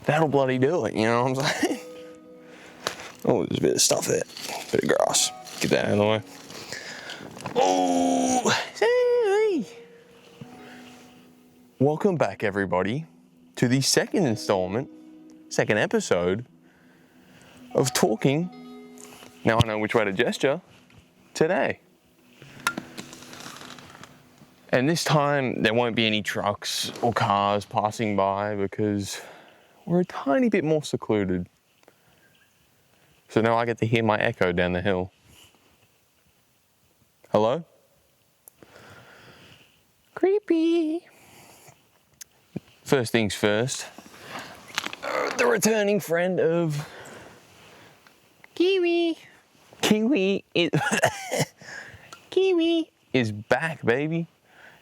that'll bloody do it, you know what I'm saying? Oh, there's a bit of stuff there, bit of grass. Get that out of the way. Oh, hey. Welcome back, everybody, to the second episode of Talking. Now I know which way to gesture today. And this time there won't be any trucks or cars passing by because we're a tiny bit more secluded. So now I get to hear my echo down the hill. Hello? Creepy. First things first, the returning friend of Kiwi. Kiwi is back, baby.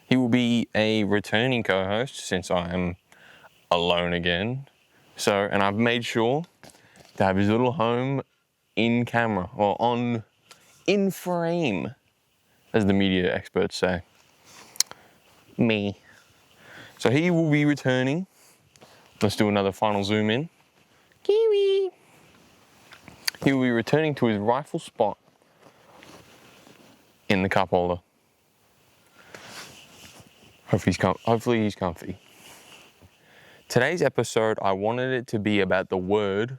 He will be a returning co-host since I am alone again. So, and I've made sure to have his little home in camera, or in frame, as the media experts say. Me. So he will be returning. Let's do another final zoom in. Kiwi. He will be returning to his rightful spot in the cup holder. Hopefully he's comfy. Today's episode, I wanted it to be about the word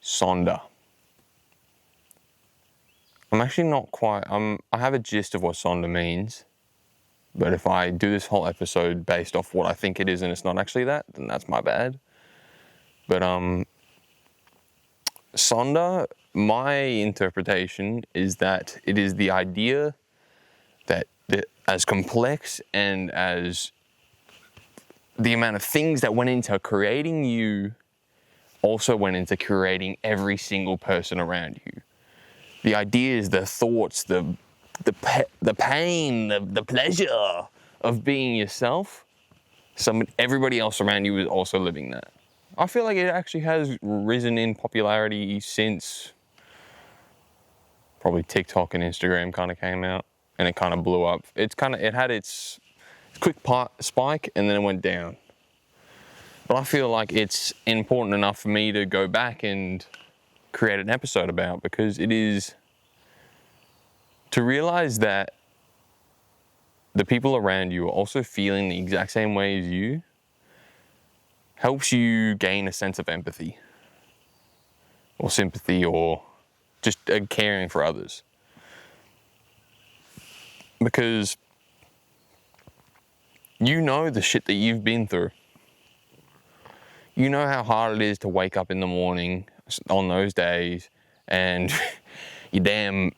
Sonder. I'm actually not quite, I have a gist of what Sonder means, but if I do this whole episode based off what I think it is and it's not actually that, then that's my bad. But Sonder, my interpretation is that it is the idea that as complex and as the amount of things that went into creating you also went into creating every single person around you. The ideas, the thoughts, the pain, the pleasure of being yourself, everybody else around you is also living that. I feel like it actually has risen in popularity since probably TikTok and Instagram kind of came out, and it kind of blew up. It had its quick spike and then it went down. But I feel like it's important enough for me to go back and create an episode about, because it is to realize that the people around you are also feeling the exact same way as you helps you gain a sense of empathy or sympathy or just caring for others. Because you know the shit that you've been through. You know how hard it is to wake up in the morning on those days and your damn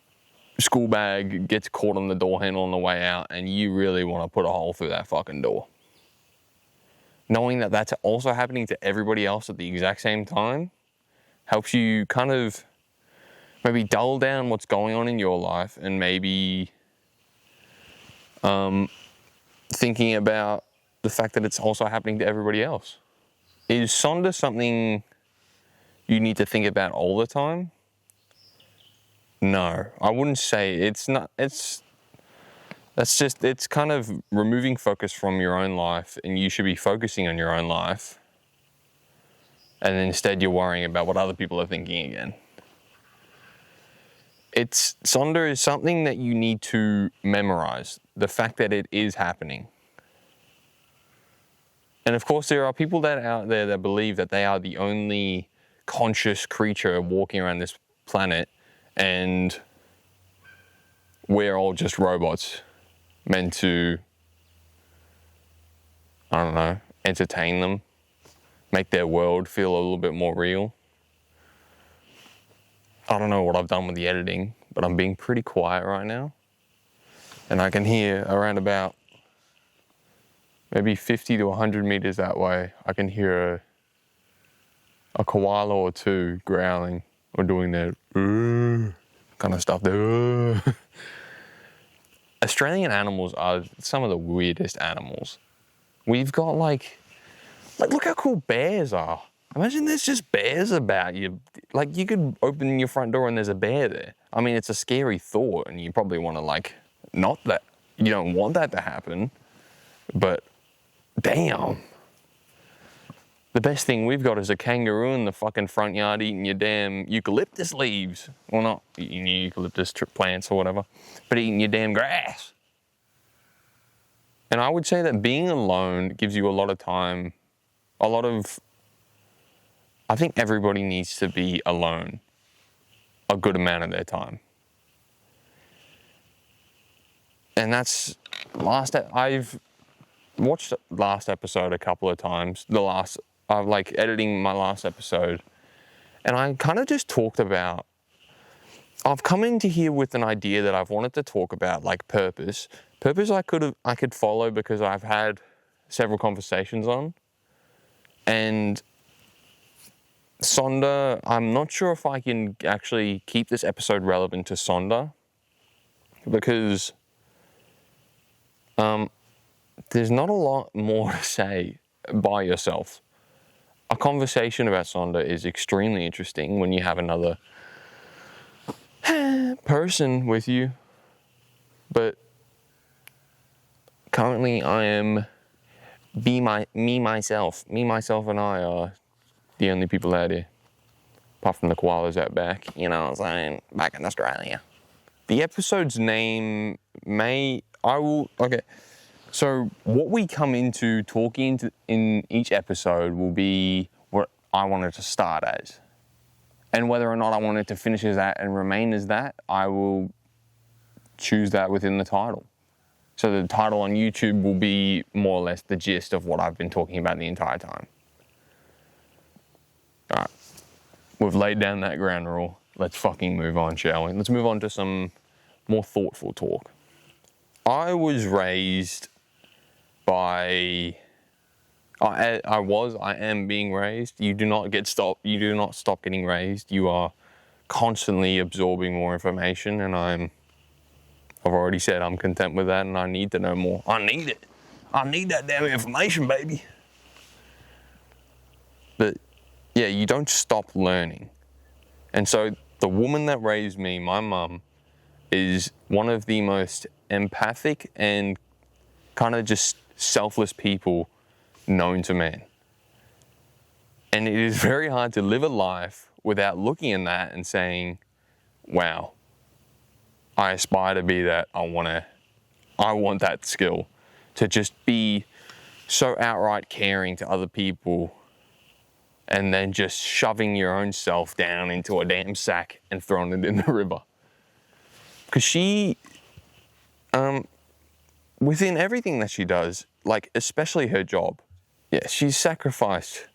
school bag gets caught on the door handle on the way out and you really want to put a hole through that fucking door. Knowing that that's also happening to everybody else at the exact same time helps you kind of maybe dull down what's going on in your life and maybe thinking about the fact that it's also happening to everybody else. Is Sonder something you need to think about all the time? No, I wouldn't say it's not. It's kind of removing focus from your own life, and you should be focusing on your own life. And then instead you're worrying about what other people are thinking again. Sonder is something that you need to memorize, the fact that it is happening. And of course there are people that are out there that believe that they are the only conscious creature walking around this planet and we're all just robots meant to, I don't know, entertain them, make their world feel a little bit more real. I don't know what I've done with the editing, but I'm being pretty quiet right now. And I can hear around about maybe 50 to 100 meters that way, I can hear a koala or two growling or doing that kind of stuff. Australian animals are some of the weirdest animals. We've got like look how cool bears are. Imagine there's just bears about you. Like you could open your front door and there's a bear there. I mean, it's a scary thought and you probably want to you don't want that to happen, but damn. The best thing we've got is a kangaroo in the fucking front yard eating your damn eucalyptus leaves. Well, not eating your eucalyptus plants or whatever, but eating your damn grass. And I would say that being alone gives you a lot of time, I think everybody needs to be alone a good amount of their time. And that's I've watched last episode a couple of times. I'm like editing my last episode, and I kind of just talked about, I've come into here with an idea that I've wanted to talk about, like purpose. Purpose I could follow because I've had several conversations on. And Sonder, I'm not sure if I can actually keep this episode relevant to Sonder, because there's not a lot more to say by yourself. A conversation about Sonder is extremely interesting when you have another person with you. But currently I am me, myself, and I are the only people out here. Apart from the koalas out back, you know what I'm saying, back in Australia. The episode's name okay. So what we come into talking in each episode will be what I wanted to start as. And whether or not I want it to finish as that and remain as that, I will choose that within the title. So the title on YouTube will be more or less the gist of what I've been talking about the entire time. Alright, we've laid down that ground rule. Let's fucking move on, shall we? Let's move on to some more thoughtful talk. I was raised by... I am being raised. You do not stop getting raised. You are constantly absorbing more information, and I've already said I'm content with that, and I need to know more. I need it. I need that damn information, baby. But yeah, you don't stop learning. And so the woman that raised me, my mum, is one of the most empathic and kind of just selfless people known to man. And it is very hard to live a life without looking at that and saying, wow, I aspire to be that. I want that skill to just be so outright caring to other people, and then just shoving your own self down into a damn sack and throwing it in the river. Because she, within everything that she does, like especially her job, yeah, she's sacrificed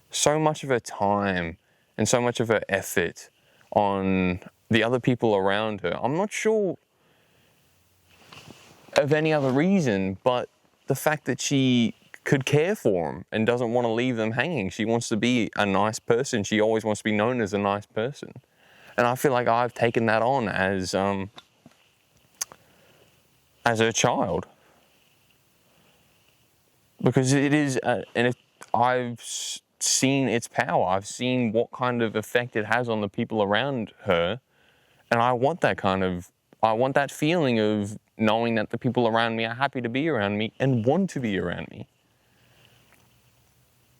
so much of her time and so much of her effort on the other people around her. I'm not sure of any other reason, but the fact that she could care for them and doesn't want to leave them hanging. She wants to be a nice person. She always wants to be known as a nice person. And I feel like I've taken that on as her child. Because it is, I've seen its power. I've seen what kind of effect it has on the people around her. And I want that feeling of knowing that the people around me are happy to be around me and want to be around me.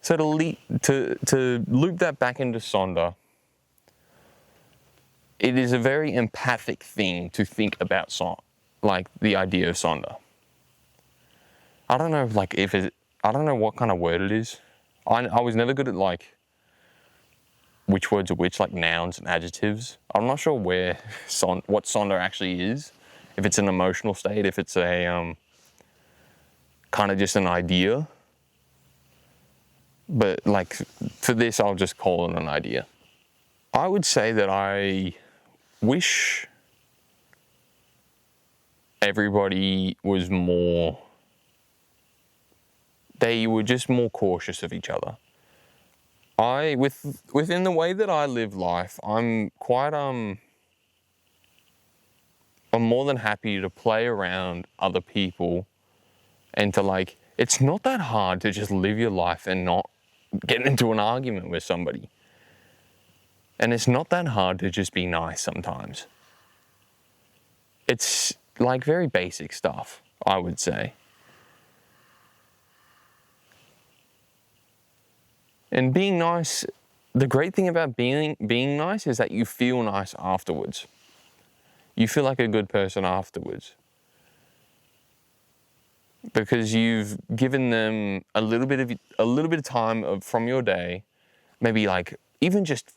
So to loop that back into Sonder, it is a very empathic thing to think about like the idea of Sonder. I don't know, I don't know what kind of word it is. I was never good at like which words are which, like nouns and adjectives. I'm not sure what Sonder actually is. If it's an emotional state, if it's a kind of just an idea. But like for this, I'll just call it an idea. I would say that I wish everybody was they were just more cautious of each other. Within the way that I live life, I'm quite, I'm more than happy to play around other people and to it's not that hard to just live your life and not get into an argument with somebody. And it's not that hard to just be nice sometimes. It's like very basic stuff, I would say. And being nice, the great thing about being nice is that you feel nice afterwards. You feel like a good person afterwards. Because you've given them a little bit of time from your day, maybe like even just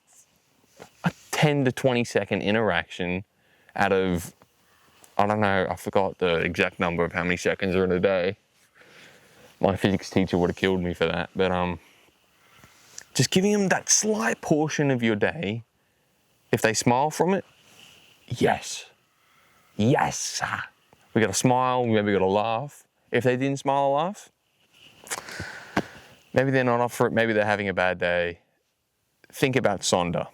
a 10 to 20 second interaction out of, I don't know, I forgot the exact number of how many seconds are in a day. My physics teacher would have killed me for that. But just giving them that slight portion of your day, if they smile from it, yes. We got to smile, maybe got to laugh. If they didn't smile or laugh, maybe they're not up for it, maybe they're having a bad day. Think about Sonder.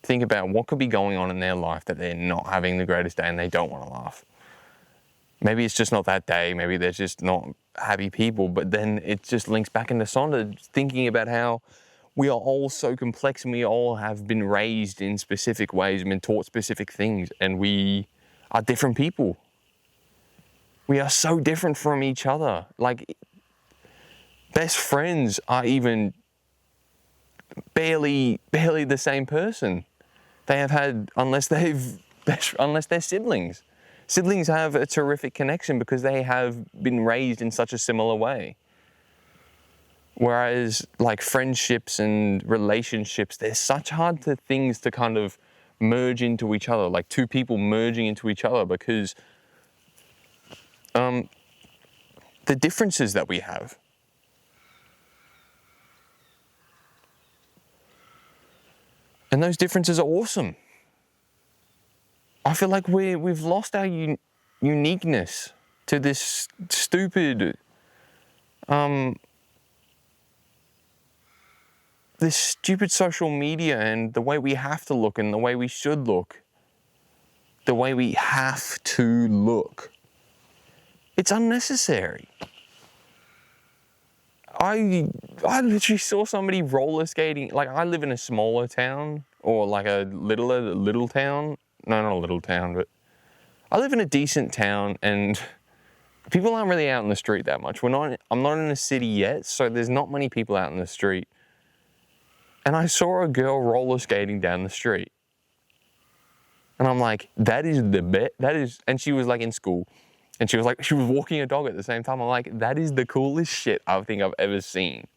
Think about what could be going on in their life that they're not having the greatest day and they don't want to laugh. Maybe it's just not that day, maybe they're just not happy people, but then it just links back into Sonder, thinking about how we are all so complex and we all have been raised in specific ways and been taught specific things, and we are different people. We are so different from each other. Like, best friends are even barely the same person. They have had, unless they're siblings. Siblings have a terrific connection because they have been raised in such a similar way. Whereas like friendships and relationships, they're such hard things to kind of merge into each other, like two people merging into each other, because the differences that we have. And those differences are awesome. I feel like we've lost our uniqueness to this stupid, social media and the way we have to look and the way we should look. The way we have to look. It's unnecessary. I literally saw somebody roller skating. Like, I live in a smaller town, or like a little town. No, not a little town, but I live in a decent town, and people aren't really out in the street that much. I'm not in a city yet, so there's not many people out in the street. And I saw a girl roller skating down the street. And I'm like, that is the best. And she was like in school. And she was walking a dog at the same time. I'm like, that is the coolest shit I think I've ever seen.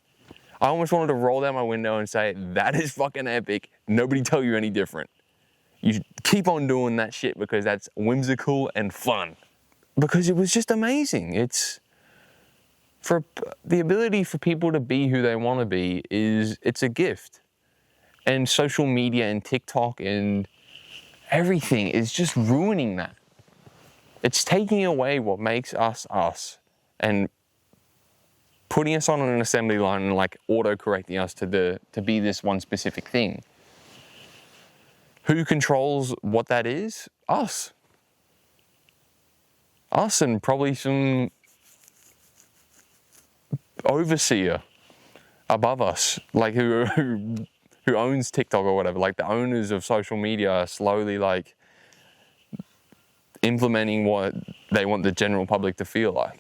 I almost wanted to roll down my window and say, that is fucking epic. Nobody tell you any different. You keep on doing that shit because that's whimsical and fun. Because it was just amazing. It's for the ability for people to be who they want to be it's a gift. And social media and TikTok and everything is just ruining that. It's taking away what makes us us and putting us on an assembly line and like auto-correcting us to be this one specific thing. Who controls what that is? Us. Us and probably some overseer above us, like who owns TikTok or whatever. Like, the owners of social media are slowly like implementing what they want the general public to feel like.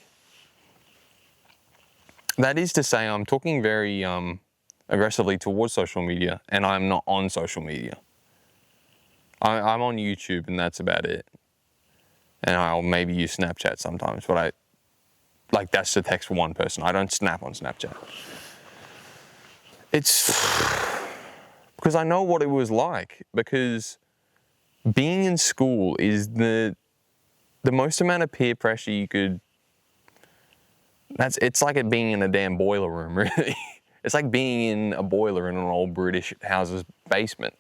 That is to say, I'm talking very aggressively towards social media, and I'm not on social media. I'm on YouTube, and that's about it. And I'll maybe use Snapchat sometimes, but that's to text one person. I don't snap on Snapchat. It's because I know what it was like, because being in school is the most amount of peer pressure you could. It's like it being in a damn boiler room, really. It's like being in a boiler in an old British house's basement.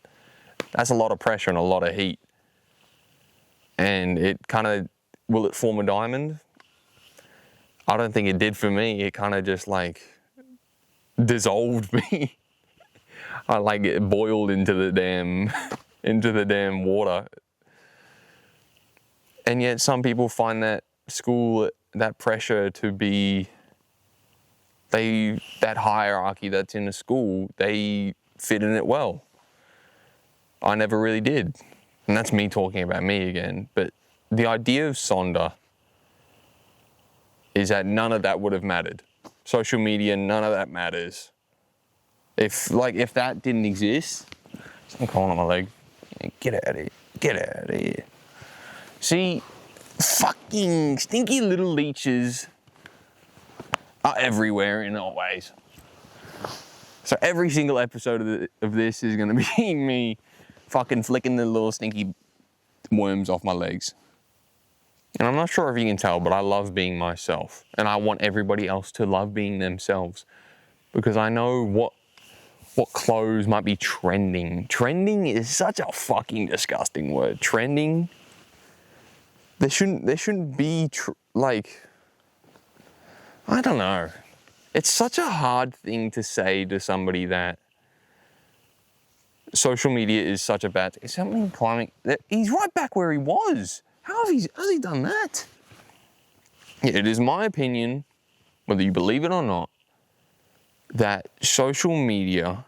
That's a lot of pressure and a lot of heat. And it kind of, will it form a diamond? I don't think it did for me. It kind of just like dissolved me. I like it boiled into the damn water. And yet some people find that school, that pressure to be, that hierarchy that's in a school, they fit in it well. I never really did. And that's me talking about me again. But the idea of Sonder is that none of that would have mattered. Social media, none of that matters. If that didn't exist, I'm calling on my leg. Get out of here. Get out of here. See, fucking stinky little leeches are everywhere in all ways. So every single episode of this is going to be me fucking flicking the little stinky worms off my legs. And I'm not sure if you can tell, but I love being myself. And I want everybody else to love being themselves. Because I know what clothes might be trending. Trending is such a fucking disgusting word. Trending. There shouldn't be, I don't know. It's such a hard thing to say to somebody that social media is such a bad thing. Something climbing, he's right back where he was. How has he done that? Yeah, it is my opinion, whether you believe it or not, that social media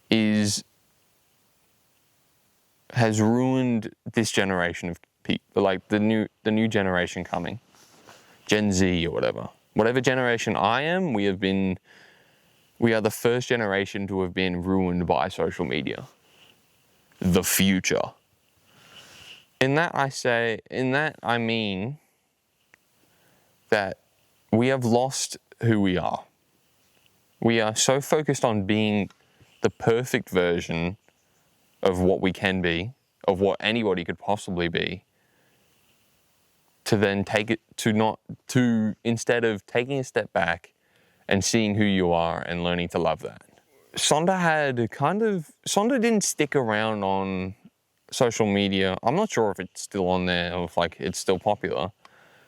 has ruined this generation of people, like the new generation coming, Gen Z or whatever generation I am. We are the first generation to have been ruined by social media. The future. In that I mean that we have lost who we are. We are so focused on being the perfect version of what we can be, of what anybody could possibly be, instead of taking a step back and seeing who you are and learning to love that. Sonder didn't stick around on social media. I'm not sure if it's still on there or if it's still popular,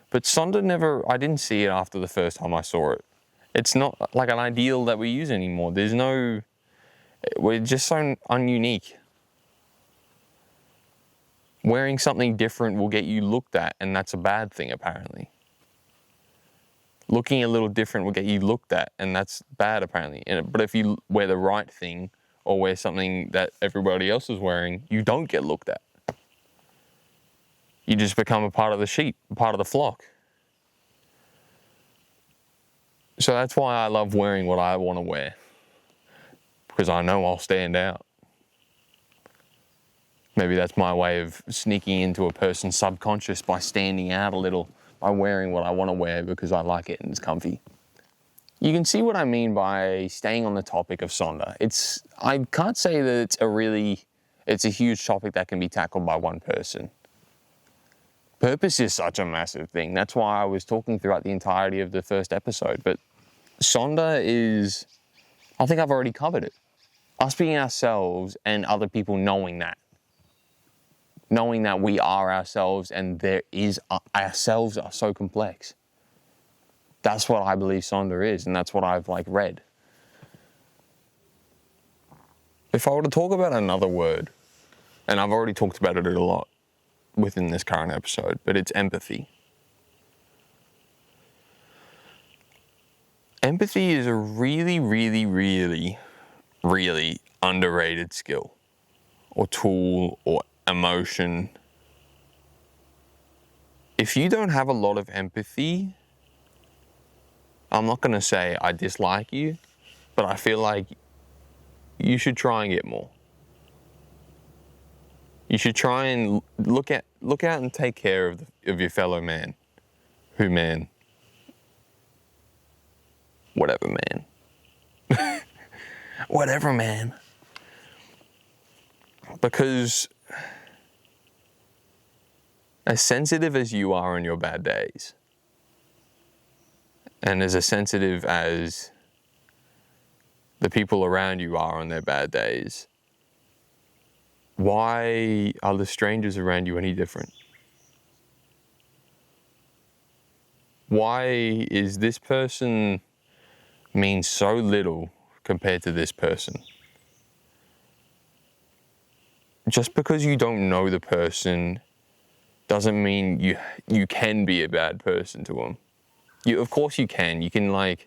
but Sonder I didn't see it after the first time I saw it. It's not like an ideal that we use anymore. We're just so ununique. Wearing something different will get you looked at, and that's a bad thing, apparently. Looking a little different will get you looked at, and that's bad, apparently. But if you wear the right thing, or wear something that everybody else is wearing, you don't get looked at. You just become a part of the sheep, a part of the flock. So that's why I love wearing what I want to wear. Because I know I'll stand out. Maybe that's my way of sneaking into a person's subconscious by standing out a little, by wearing what I want to wear because I like it and it's comfy. You can see what I mean by staying on the topic of Sonder. I can't say that it's a huge topic that can be tackled by one person. Purpose is such a massive thing. That's why I was talking throughout the entirety of the first episode. But Sonder I think I've already covered it. Us being ourselves and other people knowing that. Knowing that we are ourselves and ourselves are so complex. That's what I believe Sonder is, and that's what I've read. If I were to talk about another word, and I've already talked about it a lot within this current episode, but it's empathy. Empathy is a really, really, really, really underrated skill or tool or emotion. If you don't have a lot of empathy, I'm not going to say I dislike you, but I feel like you should try and get more. You should try and look out and take care of your fellow man. Whatever man. Whatever man. Because as sensitive as you are on your bad days, and as sensitive as the people around you are on their bad days, why are the strangers around you any different? Why is this person mean so little compared to this person? Just because you don't know the person doesn't mean you can be a bad person to them. Of course you can. You can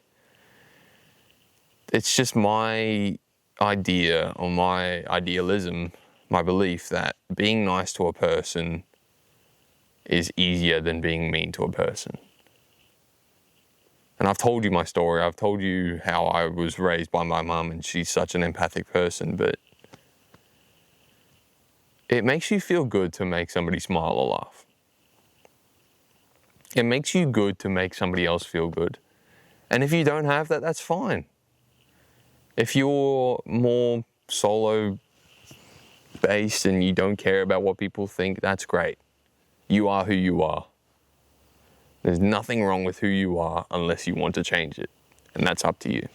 it's just my idea or my idealism, my belief that being nice to a person is easier than being mean to a person. And I've told you my story. I've told you how I was raised by my mum, and she's such an empathic person, but it makes you feel good to make somebody smile or laugh. It makes you good to make somebody else feel good. And if you don't have that, that's fine. If you're more solo based and you don't care about what people think, that's great. You are who you are. There's nothing wrong with who you are unless you want to change it. And that's up to you.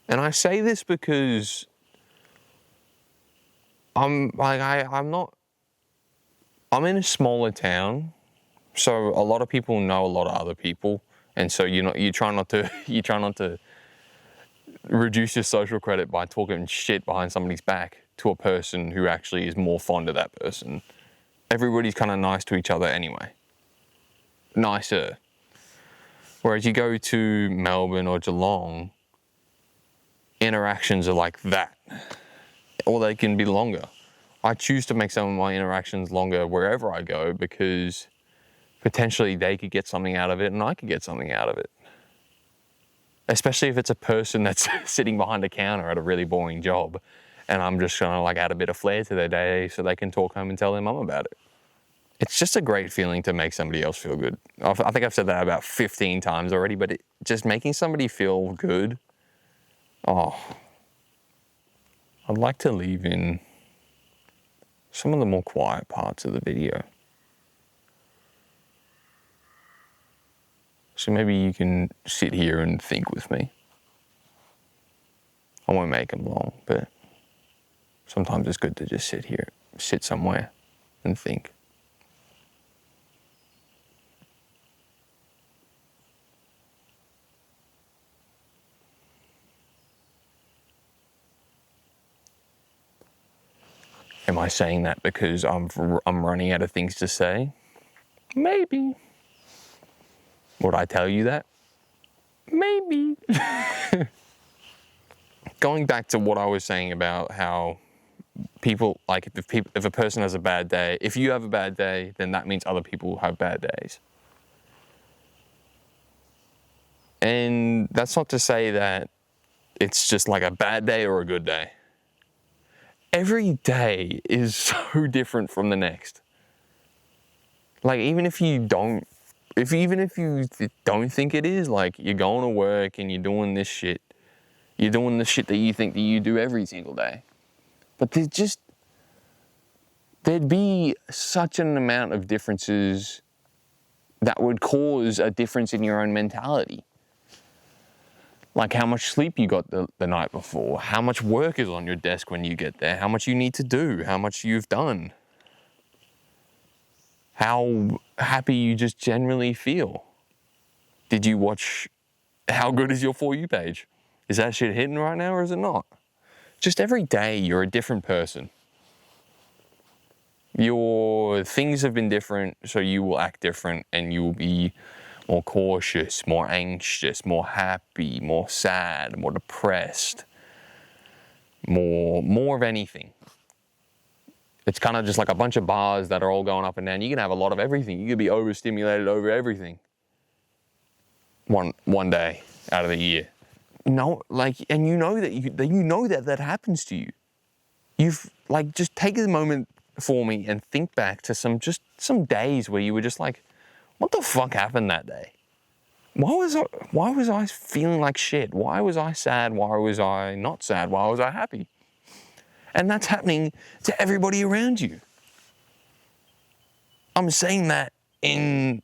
And I say this because I'm in a smaller town, so a lot of people know a lot of other people, and so you try not to reduce your social credit by talking shit behind somebody's back to a person who actually is more fond of that person. Everybody's kind of nice to each other anyway. Nicer. Whereas you go to Melbourne or Geelong, interactions are like that, or they can be longer. I choose to make some of my interactions longer wherever I go because potentially they could get something out of it and I could get something out of it. Especially if it's a person that's sitting behind a counter at a really boring job and I'm just trying to like add a bit of flair to their day so they can talk home and tell their mum about it. It's just a great feeling to make somebody else feel good. I think I've said that about 15 times already, but just making somebody feel good, oh, I'd like to leave in some of the more quiet parts of the video. So maybe you can sit here and think with me. I won't make them long, but sometimes it's good to just sit somewhere and think. Am I saying that because I'm running out of things to say? Maybe. Would I tell you that? Maybe. Going back to what I was saying about how people, like if a person has a bad day, if you have a bad day, then that means other people have bad days. And that's not to say that it's just like a bad day or a good day. Every day is so different from the next. Like even if you don't think it is, like you're going to work and you're doing this shit that you think that you do every single day. But there'd be such an amount of differences that would cause a difference in your own mentality. Like how much sleep you got the night before, how much work is on your desk when you get there, how much you need to do, how much you've done, how happy you just generally feel. Did you watch, how good is your For You page? Is that shit hitting right now or is it not? Just every day you're a different person. Your things have been different, so you will act different and you will be more cautious, more anxious, more happy, more sad, more depressed, more of anything. It's kind of just like a bunch of bars that are all going up and down. You can have a lot of everything. You could be overstimulated over everything one day out of the year. No, like, and you know that happens to you. You've like just take a moment for me and think back to some days where you were just like, what the fuck happened that day? Why was I feeling like shit? Why was I sad? Why was I not sad? Why was I happy? And that's happening to everybody around you. I'm saying that in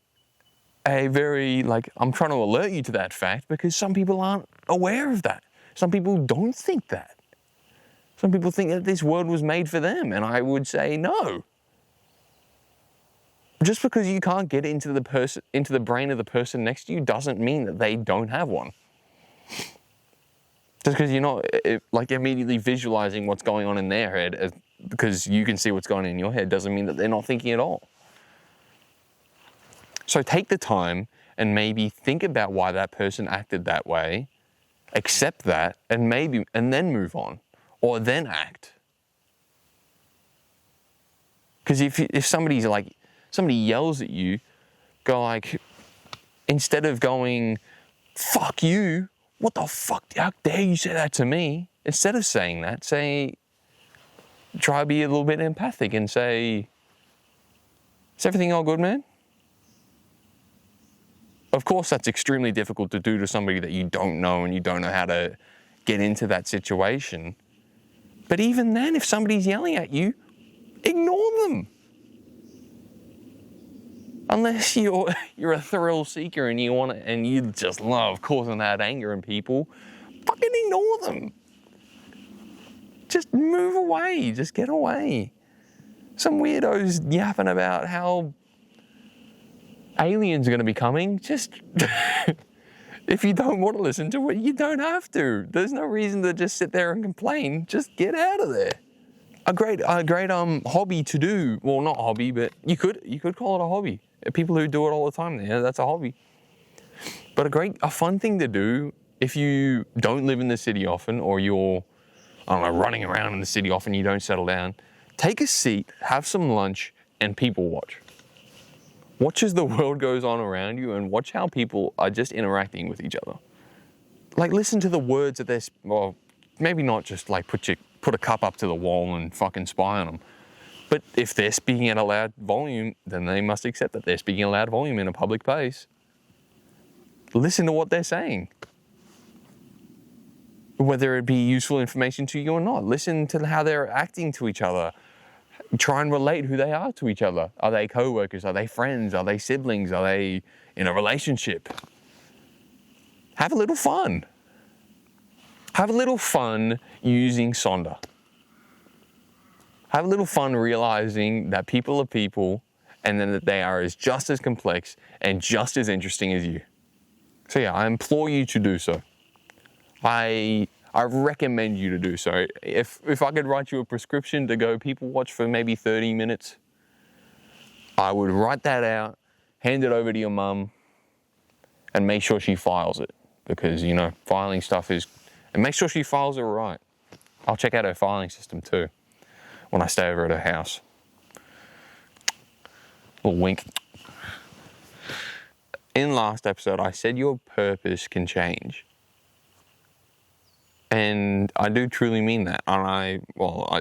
a very, like, I'm trying to alert you to that fact because some people aren't aware of that. Some people don't think that. Some people think that this world was made for them, and I would say no. Just because you can't get into the brain of the person next to you doesn't mean that they don't have one. Just because you're not like immediately visualizing what's going on in their head because you can see what's going on in your head doesn't mean that they're not thinking at all. So take the time and maybe think about why that person acted that way, accept that, and then move on, or then act. Because if somebody yells at you, go like, instead of going, fuck you, what the fuck, how dare you say that to me? Instead of saying that, try to be a little bit empathic and say, is everything all good, man? Of course, that's extremely difficult to do to somebody that you don't know and you don't know how to get into that situation. But even then, if somebody's yelling at you, ignore them. Unless you're a thrill seeker and you just love causing that anger in people, fucking ignore them. Just move away. Just get away. Some weirdos yapping about how aliens are going to be coming. Just if you don't want to listen to it, you don't have to. There's no reason to just sit there and complain. Just get out of there. A great hobby to do. Well, not hobby, but you could call it a hobby. People who do it all the time, yeah, that's a hobby. But a fun thing to do if you don't live in the city often, or you're, I don't know, running around in the city often, you don't settle down. Take a seat, have some lunch, and people watch. Watch as the world goes on around you, and watch how people are just interacting with each other. Like, listen to the words that they're, well, maybe not just like put a cup up to the wall and fucking spy on them. But if they're speaking at a loud volume, then they must accept that they're speaking at a loud volume in a public place. Listen to what they're saying. Whether it be useful information to you or not. Listen to how they're acting to each other. Try and relate who they are to each other. Are they co-workers? Are they friends? Are they siblings? Are they in a relationship? Have a little fun. Have a little fun using Sonder. Have a little fun realizing that people are people, and then that they are just as complex and just as interesting as you. So yeah, I implore you to do so. I recommend you to do so. If I could write you a prescription to go people watch for maybe 30 minutes, I would write that out, hand it over to your mum, and make sure she files it. Because, you know, filing stuff is... And make sure she files it right. I'll check out her filing system too when I stay over at her house. Little wink. In last episode, I said your purpose can change. And I do truly mean that. And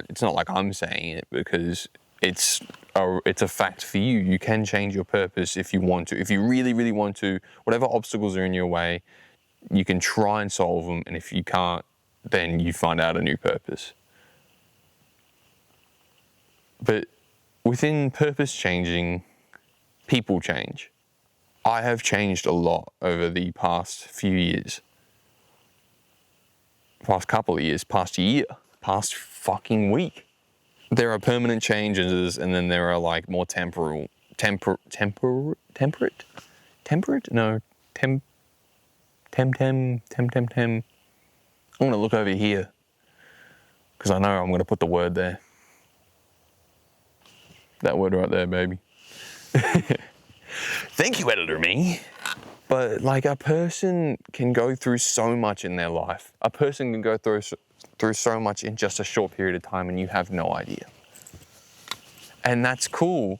it's not like I'm saying it, because it's a fact for you. You can change your purpose if you want to. If you really, really want to, whatever obstacles are in your way, you can try and solve them. And if you can't, then you find out a new purpose. But within purpose changing, people change. I have changed a lot over the past few years. Past couple of years, past year, past fucking week. There are permanent changes, and then there are like more temporate? No, I'm going to look over here, because I know I'm going to put the word there. That word right there, baby. Thank you, editor me. But like, a person can go through so much in their life. A person can go through so much in just a short period of time, and you have no idea. And that's cool,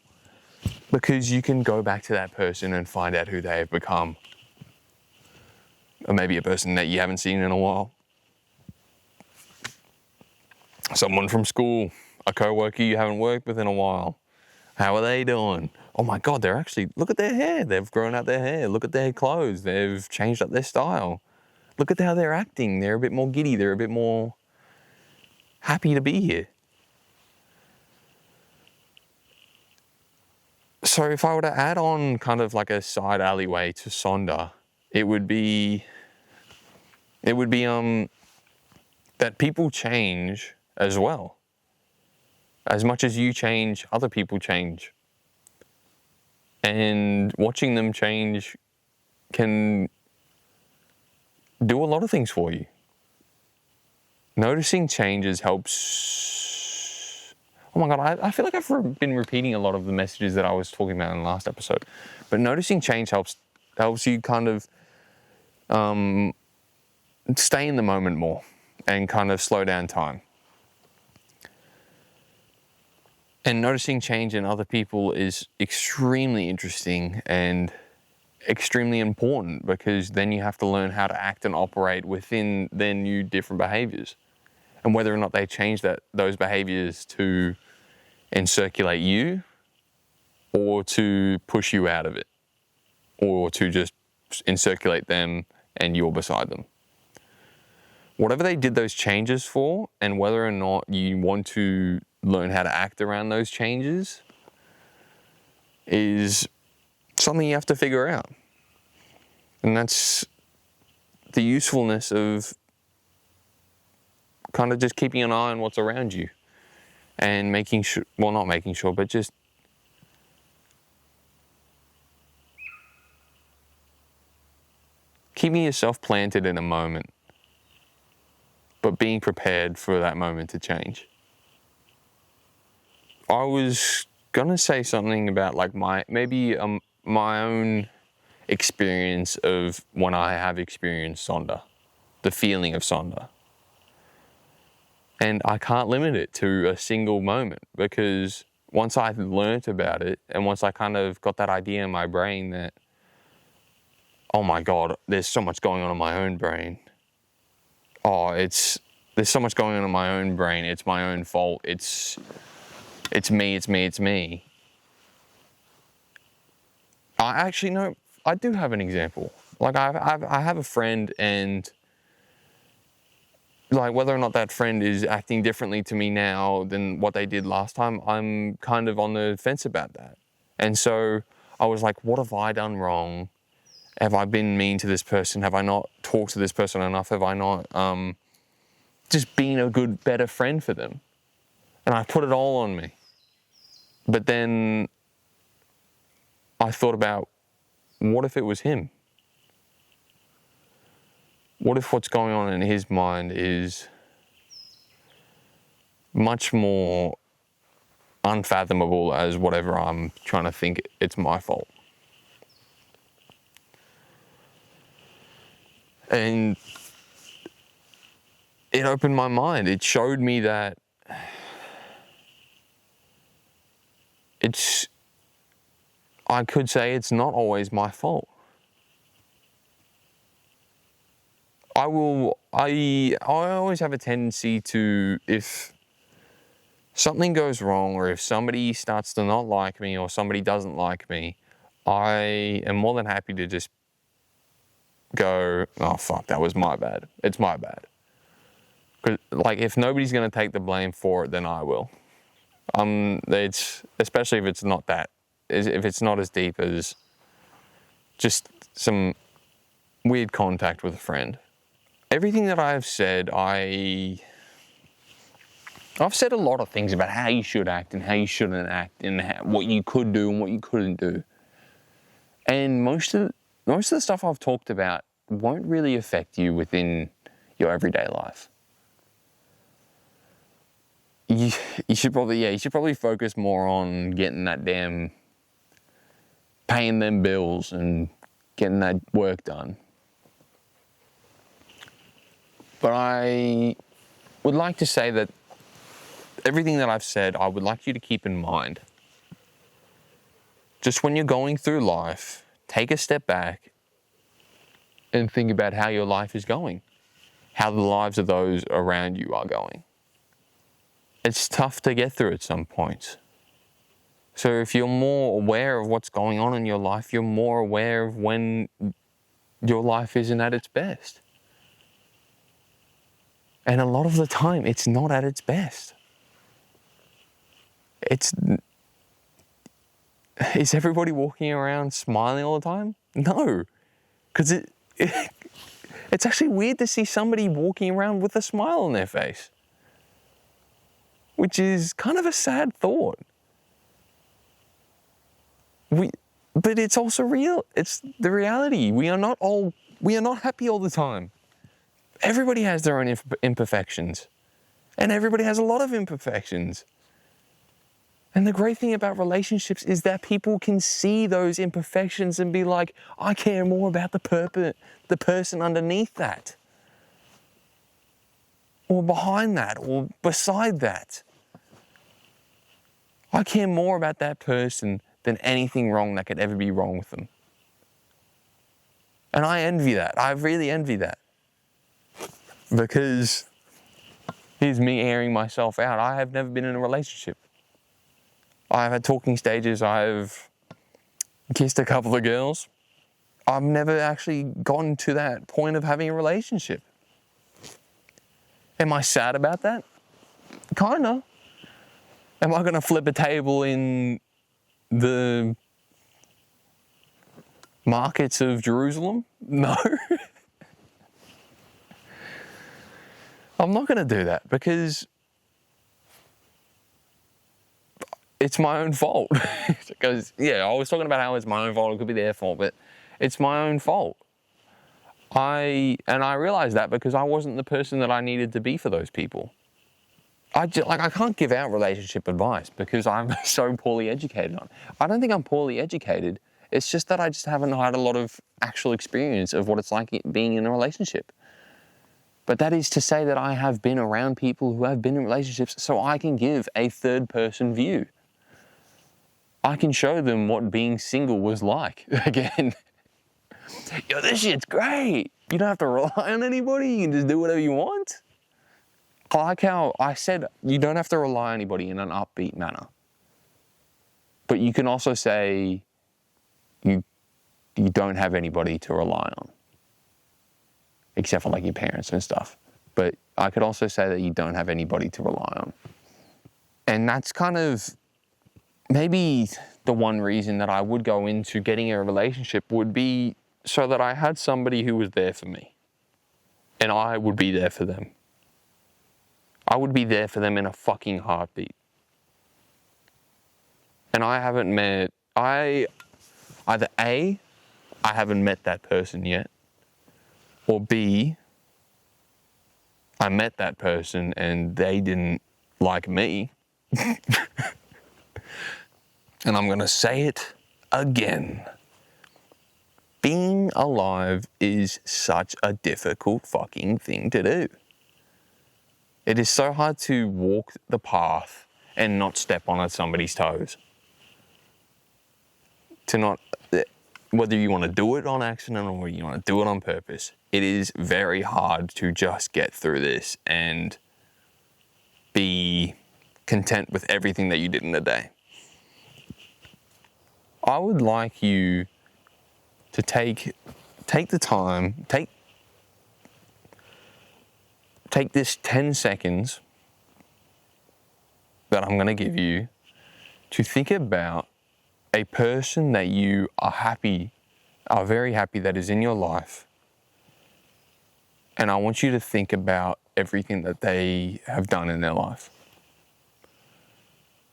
because you can go back to that person and find out who they have become. Or maybe a person that you haven't seen in a while. Someone from school, a co-worker you haven't worked with in a while. How are they doing? Oh my God, look at their hair. They've grown out their hair. Look at their clothes. They've changed up their style. Look at how they're acting. They're a bit more giddy. They're a bit more happy to be here. So if I were to add on kind of like a side alleyway to Sonder, it would be that people change as well. As much as you change, other people change. And watching them change can do a lot of things for you. Noticing changes helps. Oh my God, I feel like I've been repeating a lot of the messages that I was talking about in the last episode. But noticing change helps you kind of stay in the moment more and kind of slow down time. And noticing change in other people is extremely interesting, and extremely important, because then you have to learn how to act and operate within their new different behaviors, and whether or not they change those behaviors to encirculate you or to push you out of it, or to just encirculate them and you're beside them. Whatever they did those changes for, and whether or not you want to learn how to act around those changes, is something you have to figure out. And that's the usefulness of kind of just keeping an eye on what's around you and making sure, well, not making sure, but just keeping yourself planted in a moment, but being prepared for that moment to change. I was gonna say something about like my own experience of when I have experienced Sonder, the feeling of Sonder. And I can't limit it to a single moment, because once I learnt about it, and once I kind of got that idea in my brain that, oh my God, there's so much going on in my own brain. There's so much going on in my own brain. It's my own fault. It's me. I do have an example. Like I have a friend, and like whether or not that friend is acting differently to me now than what they did last time, I'm kind of on the fence about that. And so I was like, what have I done wrong? Have I been mean to this person? Have I not talked to this person enough? Have I not just been a better friend for them? And I put it all on me. But then I thought about, what if it was him? What if what's going on in his mind is much more unfathomable as whatever I'm trying to think it's my fault? And it opened my mind. It showed me that I could say it's not always my fault. I always have a tendency to, if something goes wrong, or if somebody starts to not like me, or somebody doesn't like me, I am more than happy to just go, oh fuck, that was my bad. It's my bad. Because like, if nobody's gonna take the blame for it, then I will. Especially if it's not as deep as just some weird contact with a friend. Everything that I have said, I've said a lot of things about how you should act and how you shouldn't act, and what you could do and what you couldn't do. And most of the stuff I've talked about won't really affect you within your everyday life. You should probably focus more on getting that paying them bills and getting that work done. But I would like to say that everything that I've said, I would like you to keep in mind. Just when you're going through life, take a step back and think about how your life is going, how the lives of those around you are going. It's tough to get through at some points. So if you're more aware of what's going on in your life, you're more aware of when your life isn't at its best. And a lot of the time, it's not at its best. Is everybody walking around smiling all the time? No, because it's actually weird to see somebody walking around with a smile on their face, which is kind of a sad thought. But it's also real. It's the reality. We are not happy all the time. Everybody has their own imperfections, and everybody has a lot of imperfections. And the great thing about relationships is that people can see those imperfections and be like, I care more about the person underneath that, or behind that, or beside that. I care more about that person than anything wrong that could ever be wrong with them. And I envy that. I really envy that. Because here's me airing myself out. I have never been in a relationship. I've had talking stages. I've kissed a couple of girls. I've never actually gotten to that point of having a relationship. Am I sad about that? Kinda. Am I going to flip a table in the markets of Jerusalem? No. I'm not going to do that because it's my own fault. Because, yeah, I was talking about how it's my own fault, it could be their fault, but it's my own fault. I realized that because I wasn't the person that I needed to be for those people. I can't give out relationship advice because I'm so poorly educated on it. I don't think I'm poorly educated. It's just that I just haven't had a lot of actual experience of what it's like being in a relationship. But that is to say that I have been around people who have been in relationships so I can give a third person view. I can show them what being single was like. Again, yo, this shit's great. You don't have to rely on anybody. You can just do whatever you want. I like how I said you don't have to rely on anybody in an upbeat manner. But you can also say you don't have anybody to rely on. Except for like your parents and stuff. But I could also say that you don't have anybody to rely on. And that's kind of maybe the one reason that I would go into getting a relationship would be so that I had somebody who was there for me. And I would be there for them. I would be there for them in a fucking heartbeat. And I haven't met, either A, I haven't met that person yet, or B, I met that person and they didn't like me. And I'm going to say it again. Being alive is such a difficult fucking thing to do. It is so hard to walk the path and not step on somebody's toes. Whether you want to do it on accident or you want to do it on purpose, it is very hard to just get through this and be content with everything that you did in the day. I would like you to take the time, take this 10 seconds that I'm going to give you to think about a person that you are very happy that is in your life. And I want you to think about everything that they have done in their life.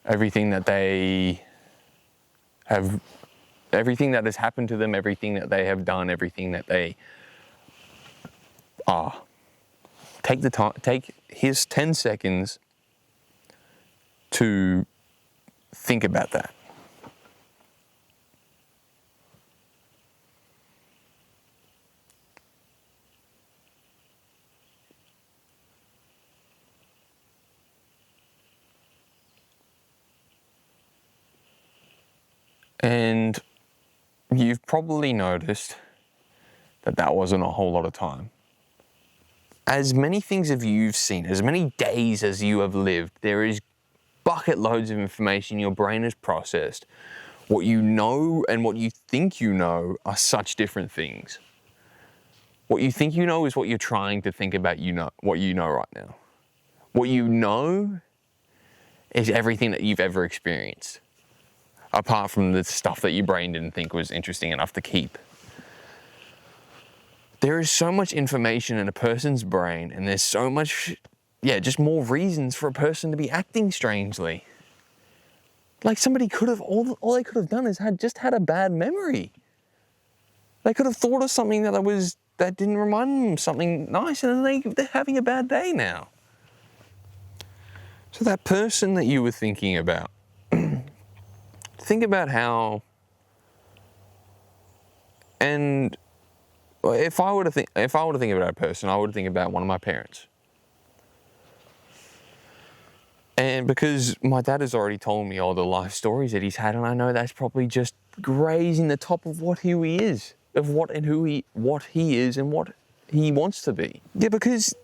Everything that has happened to them, everything that they have done, everything that they are. Here's 10 seconds to think about that. And you've probably noticed that wasn't a whole lot of time. As many things as you've seen, as many days as you have lived, there is bucket loads of information your brain has processed. What you know and what you think you know are such different things. What you think you know is what you're trying to think about what you know right now. What you know is everything that you've ever experienced, apart from the stuff that your brain didn't think was interesting enough to keep. There is so much information in a person's brain, and there's so much, just more reasons for a person to be acting strangely. Like somebody could have, all they could have done is had a bad memory. They could have thought of something that didn't remind them of something nice, and then they're having a bad day now. So that person that you were thinking about, think about how, and if I were to think about a person, I would think about one of my parents. And because my dad has already told me all the life stories that he's had, and I know that's probably just grazing the top of who he is. of what he is and what he wants to be. Yeah, because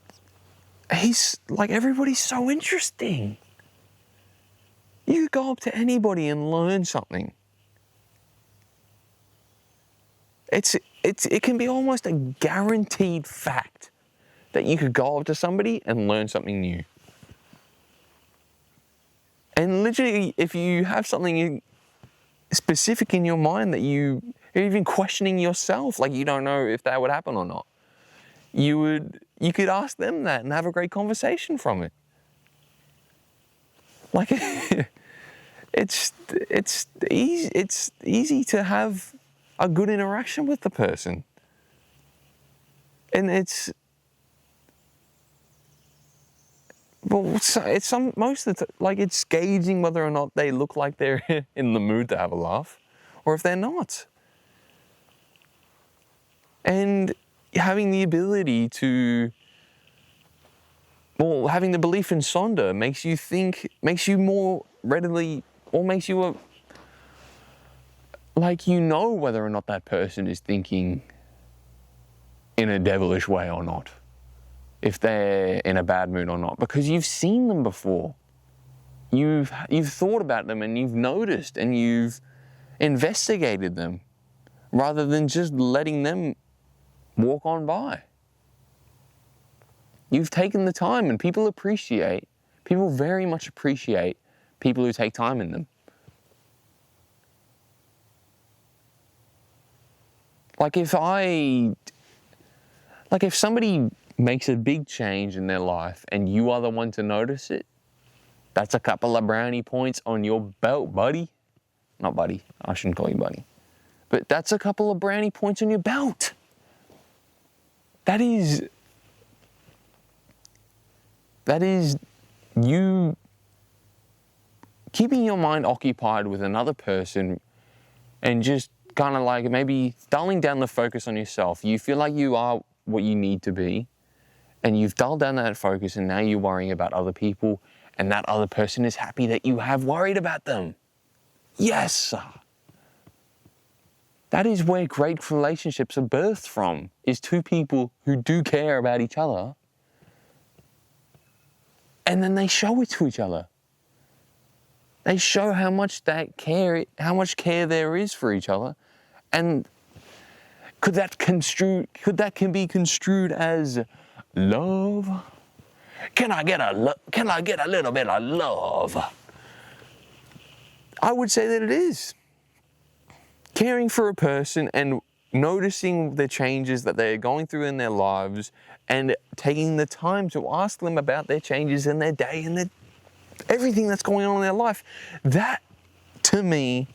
he's like, everybody's so interesting. You go up to anybody and learn something. It can be almost a guaranteed fact that you could go up to somebody and learn something new. And literally, if you have something specific in your mind that you're even questioning yourself, like you don't know if that would happen or not, you could ask them that and have a great conversation from it. Like, it's easy to have a good interaction with the person. And most of the like, it's gauging whether or not they look like they're in the mood to have a laugh, or if they're not. And having the ability to, having the belief in Sonder makes you more readily, or makes you like, you know whether or not that person is thinking in a devilish way or not, if they're in a bad mood or not, because you've seen them before. You've thought about them, and you've noticed, and you've investigated them, rather than just letting them walk on by. You've taken the time, and people very much appreciate people who take time in them. Like, if somebody makes a big change in their life and you are the one to notice it, that's a couple of brownie points on your belt, buddy. Not buddy, I shouldn't call you buddy. But that's a couple of brownie points on your belt. That is you keeping your mind occupied with another person and just kind of like maybe dulling down the focus on yourself. You feel like you are what you need to be, and you've dulled down that focus, and now you're worrying about other people, and that other person is happy that you have worried about them. Yes! That is where great relationships are birthed from, is two people who do care about each other, and then they show it to each other. They show how much care there is for each other, and could that can be construed as love? Can I get a little bit of love? I would say that it is. Caring for a person and noticing the changes that they're going through in their lives, and taking the time to ask them about their changes in their day and everything that's going on in their life. That, to me,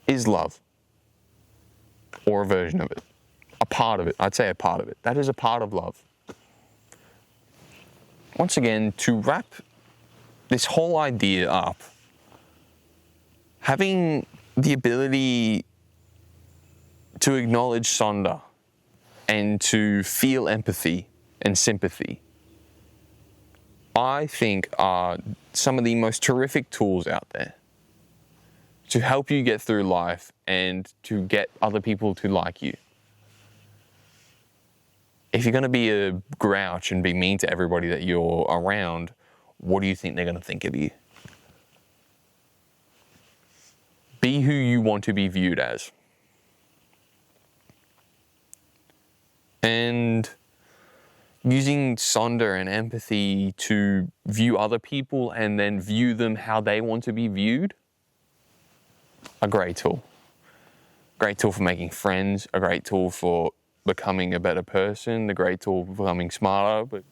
is love. Or a version of it. A part of it. I'd say a part of it. That is a part of love. Once again, to wrap this whole idea up, having the ability to acknowledge Sonder and to feel empathy and sympathy, I think are some of the most terrific tools out there to help you get through life and to get other people to like you. If you're going to be a grouch and be mean to everybody that you're around, what do you think they're going to think of you? Be who you want to be viewed as. And using Sonder and empathy to view other people and then view them how they want to be viewed, a great tool. Great tool for making friends, a great tool for becoming a better person, a great tool for becoming smarter. But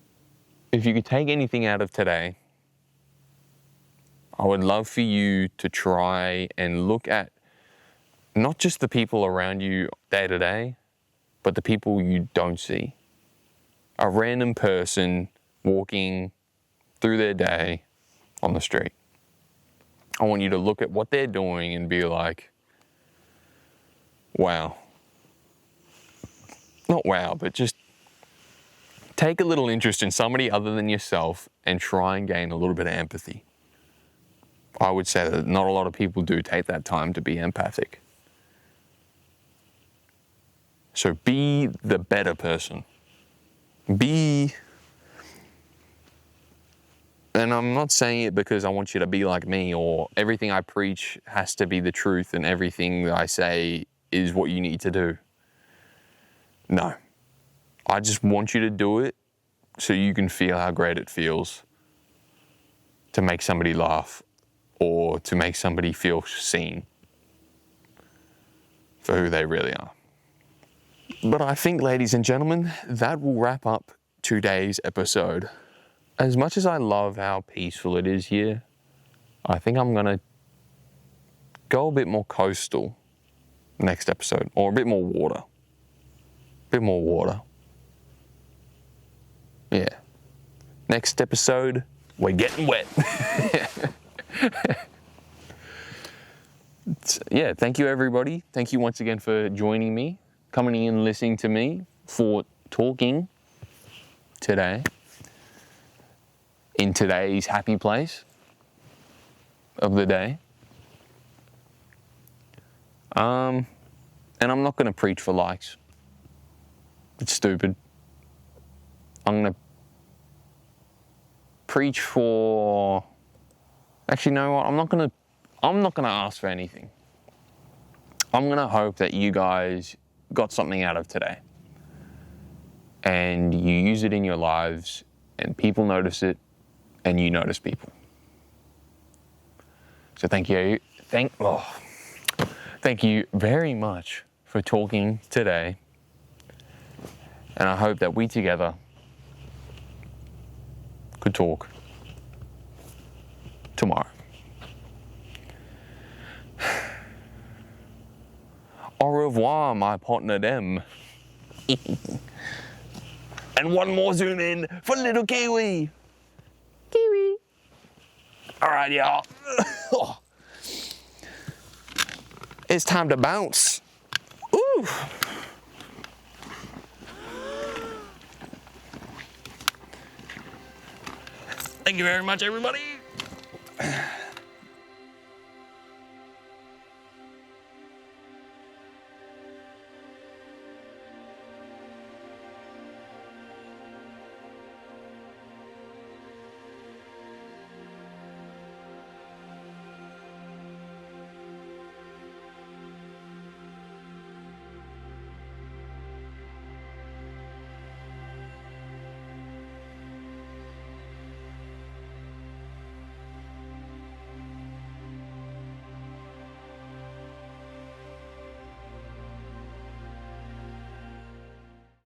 if you could take anything out of today, I would love for you to try and look at not just the people around you day to day, but the people you don't see. A random person walking through their day on the street. I want you to look at what they're doing and be like, wow. Not wow, but just take a little interest in somebody other than yourself and try and gain a little bit of empathy. I would say that not a lot of people do take that time to be empathic. So be the better person. And I'm not saying it because I want you to be like me, or everything I preach has to be the truth and everything that I say is what you need to do. No. I just want you to do it so you can feel how great it feels to make somebody laugh or to make somebody feel seen for who they really are. But I think, ladies and gentlemen, that will wrap up today's episode. As much as I love how peaceful it is here, I think I'm going to go a bit more coastal next episode, or a bit more water. Yeah. Next episode, we're getting wet. Yeah, thank you everybody. Thank you once again for joining me, coming in and listening to me for talking today in today's happy place of the day. And I'm not going to preach for likes. It's stupid. I'm going to preach for... Actually, you know what? I'm not going to ask for anything. I'm going to hope that you guys got something out of today. And you use it in your lives, and people notice it, and you notice people. So thank you very much for talking today. And I hope that we together could talk tomorrow. Au revoir, my partner dem. And one more zoom in for little Kiwi. Kiwi. All right, y'all. It's time to bounce. Ooh. Thank you very much, everybody.